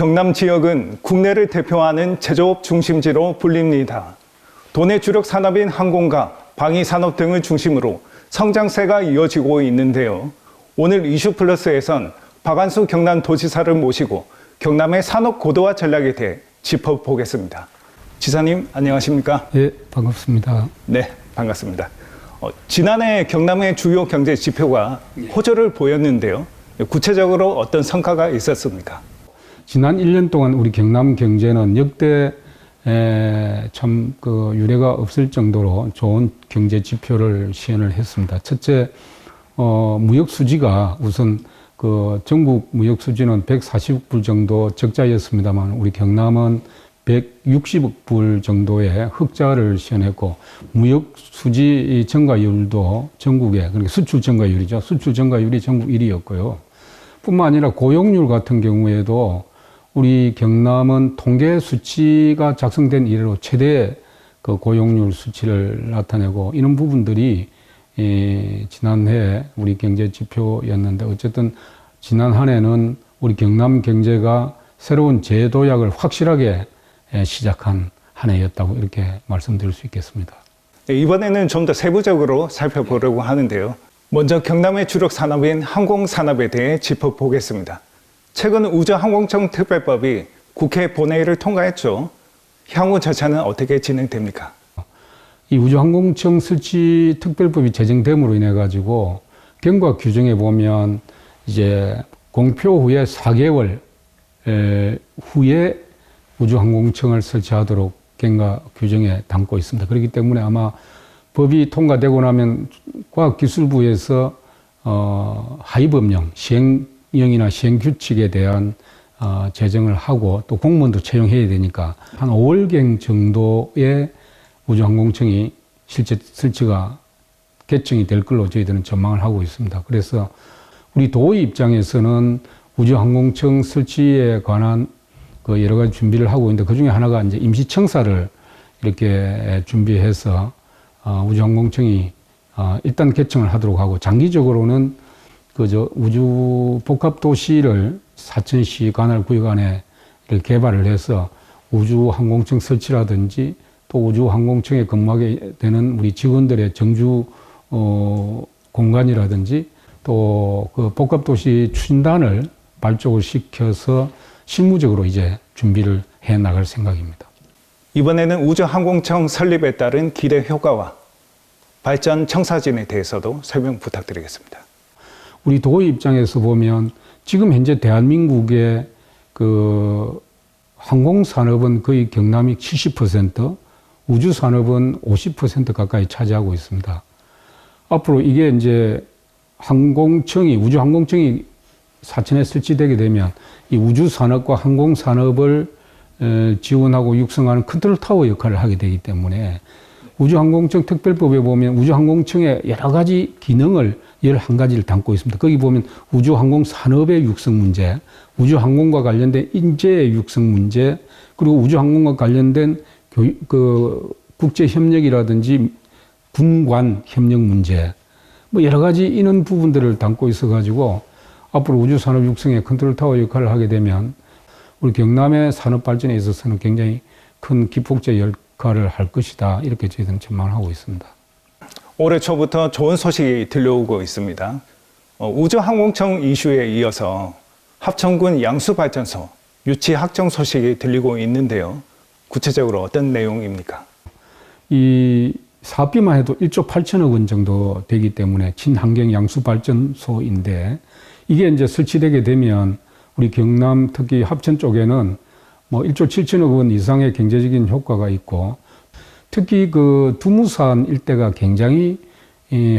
경남 지역은 국내를 대표하는 제조업 중심지로 불립니다. 도내 주력 산업인 항공과 방위 산업 등을 중심으로 성장세가 이어지고 있는데요. 오늘 이슈플러스에선 박한수 경남도지사를 모시고 경남의 산업 고도화 전략에 대해 짚어보겠습니다. 지사님, 안녕하십니까? 네, 반갑습니다. 네, 반갑습니다. 지난해 경남의 주요 경제 지표가 호조를 보였는데요. 구체적으로 어떤 성과가 있었습니까? 지난 1년 동안 우리 경남 경제는 역대 참 유례가 없을 정도로 좋은 경제 지표를 시현을 했습니다. 첫째, 무역 수지가 우선 전국 무역 수지는 140불 정도 적자였습니다만 우리 경남은 160억 불 정도의 흑자를 시현했고 무역 수지 증가율도 전국에, 그러니까 수출 증가율이죠. 수출 증가율이 전국 1위였고요. 뿐만 아니라 고용률 같은 경우에도 우리 경남은 통계 수치가 작성된 이래로 최대 고용률 수치를 나타내고 이런 부분들이 지난해 우리 경제 지표였는데 어쨌든 지난 한 해는 우리 경남 경제가 새로운 재도약을 확실하게 시작한 한 해였다고 이렇게 말씀드릴 수 있겠습니다. 이번에는 좀 더 세부적으로 살펴보려고 하는데요. 먼저 경남의 주력 산업인 항공산업에 대해 짚어보겠습니다. 최근 우주항공청 특별법이 국회 본회의를 통과했죠. 향후 절차는 어떻게 진행됩니까? 이 우주항공청 설치 특별법이 제정됨으로 인해 가지고 경과 규정에 보면 이제 공표 후에 4개월 후에 우주항공청을 설치하도록 경과 규정에 담고 있습니다. 그렇기 때문에 아마 법이 통과되고 나면 과학기술부에서 하위법령, 시행령이나 시행규칙에 대한 제정을 하고 또 공무원도 채용해야 되니까 한 5월경 정도에 우주항공청이 실제 설치가 개청이 될 걸로 저희들은 전망을 하고 있습니다. 그래서 우리 도의 입장에서는 우주항공청 설치에 관한 여러 가지 준비를 하고 있는데 그 중에 하나가 이제 임시청사를 이렇게 준비해서 우주항공청이 일단 개청을 하도록 하고 장기적으로는 우주 복합도시를 사천시 관할 구역 안에 개발을 해서 우주항공청 설치라든지 또 우주항공청에 근무하게 되는 우리 직원들의 정주 공간이라든지 또 복합도시 추진단을 발족을 시켜서 실무적으로 이제 준비를 해 나갈 생각입니다. 이번에는 우주항공청 설립에 따른 기대 효과와 발전 청사진에 대해서도 설명 부탁드리겠습니다. 우리 도의 입장에서 보면 지금 현재 대한민국의 항공산업은 거의 경남이 70%, 우주산업은 50% 가까이 차지하고 있습니다. 앞으로 이게 이제 우주항공청이 사천에 설치되게 되면 이 우주산업과 항공산업을 지원하고 육성하는 컨트롤타워 역할을 하게 되기 때문에 우주항공청 특별법에 보면 우주항공청의 여러 가지 기능을 11가지를 담고 있습니다. 거기 보면 우주항공산업의 육성 문제, 우주항공과 관련된 인재의 육성 문제, 그리고 우주항공과 관련된 국제협력이라든지 군관 협력 문제, 여러 가지 이런 부분들을 담고 있어가지고 앞으로 우주산업 육성의 컨트롤타워 역할을 하게 되면 우리 경남의 산업 발전에 있어서는 굉장히 큰 기폭제 역할을 할 것이다. 이렇게 저희들은 전망을 하고 있습니다. 올해 초부터 좋은 소식이 들려오고 있습니다. 우주항공청 이슈에 이어서 합천군 양수발전소 유치 확정 소식이 들리고 있는데요. 구체적으로 어떤 내용입니까? 이 사업비만 해도 1조 8천억 원 정도 되기 때문에 친환경 양수발전소인데 이게 이제 설치되게 되면 우리 경남 특히 합천 쪽에는 1조 7천억 원 이상의 경제적인 효과가 있고 특히 두무산 일대가 굉장히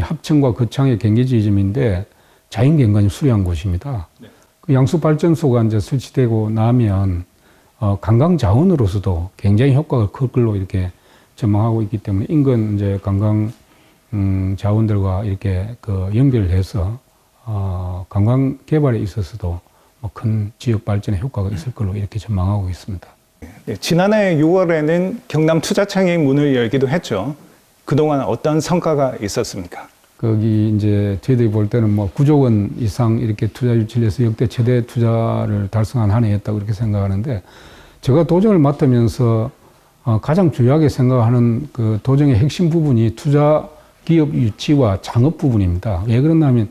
합천과 거창의 경계 지점인데 자연경관이 수려한 곳입니다. 네. 그 양수발전소가 이제 설치되고 나면 관광 자원으로서도 굉장히 효과가 클 걸로 이렇게 전망하고 있기 때문에 인근 이제 관광 자원들과 이렇게 연결해서 관광 개발에 있어서도 큰 지역 발전에 효과가 있을 걸로 이렇게 전망하고 있습니다. 네, 지난해 6월에는 경남투자청이 문을 열기도 했죠. 그동안 어떤 성과가 있었습니까? 거기 이제 저희들이 볼 때는 뭐 9조 원 이상 이렇게 투자 유치를 해서 역대 최대 투자를 달성한 한 해였다고 이렇게 생각하는데, 제가 도정을 맡으면서 가장 중요하게 생각하는 그 도정의 핵심 부분이 투자 기업 유치와 창업 부분입니다. 왜 그러냐면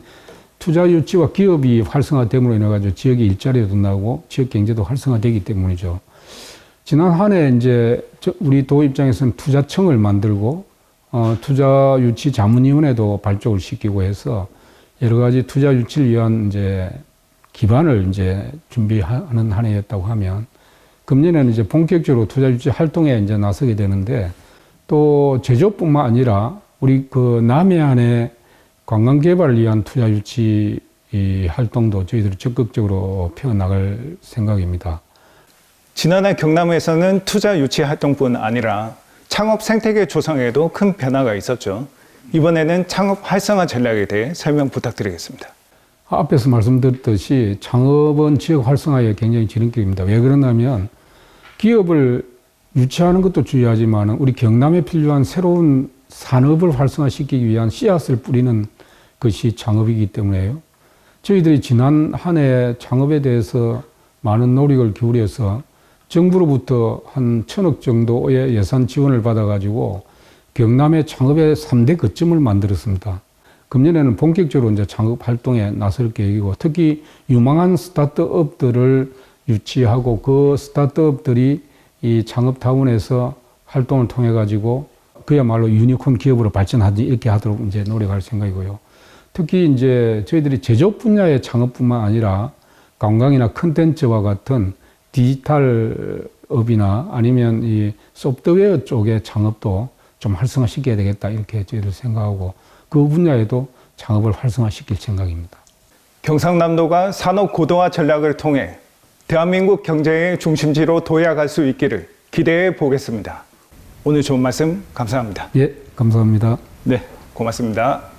투자 유치와 기업이 활성화됨으로 인해 가지고 지역의 일자리도 나고 지역 경제도 활성화되기 때문이죠. 지난 한 해 이제 우리 도 입장에서는 투자청을 만들고 투자 유치 자문위원회도 발족을 시키고 해서 여러 가지 투자 유치를 위한 이제 기반을 이제 준비하는 한 해였다고 하면, 금년에는 이제 본격적으로 투자 유치 활동에 이제 나서게 되는데, 또 제조뿐만 아니라 우리 그 남해안의 관광 개발을 위한 투자 유치 활동도 저희들이 적극적으로 펴나갈 생각입니다. 지난해 경남에서는 투자 유치 활동뿐 아니라 창업 생태계 조성에도 큰 변화가 있었죠. 이번에는 창업 활성화 전략에 대해 설명 부탁드리겠습니다. 앞에서 말씀드렸듯이 창업은 지역 활성화에 굉장히 지름길입니다. 왜 그러냐면 기업을 유치하는 것도 중요하지만 우리 경남에 필요한 새로운 산업을 활성화시키기 위한 씨앗을 뿌리는 것이 창업이기 때문에요. 저희들이 지난 한 해 창업에 대해서 많은 노력을 기울여서 정부로부터 한 1,000억 정도의 예산 지원을 받아가지고 경남의 창업의 3대 거점을 만들었습니다. 금년에는 본격적으로 이제 창업 활동에 나설 계획이고, 특히 유망한 스타트업들을 유치하고 그 스타트업들이 이 창업타운에서 활동을 통해 가지고 그야말로 유니콘 기업으로 발전하지 이렇게 하도록 이제 노력할 생각이고요. 특히 이제 저희들이 제조업 분야의 창업뿐만 아니라 관광이나 컨텐츠와 같은 디지털 업이나 아니면 이 소프트웨어 쪽의 창업도 좀 활성화시켜야 되겠다 이렇게 저희들 생각하고, 그 분야에도 창업을 활성화시킬 생각입니다. 경상남도가 산업 고도화 전략을 통해 대한민국 경제의 중심지로 도약할 수 있기를 기대해 보겠습니다. 오늘 좋은 말씀 감사합니다. 예, 감사합니다. 네, 고맙습니다.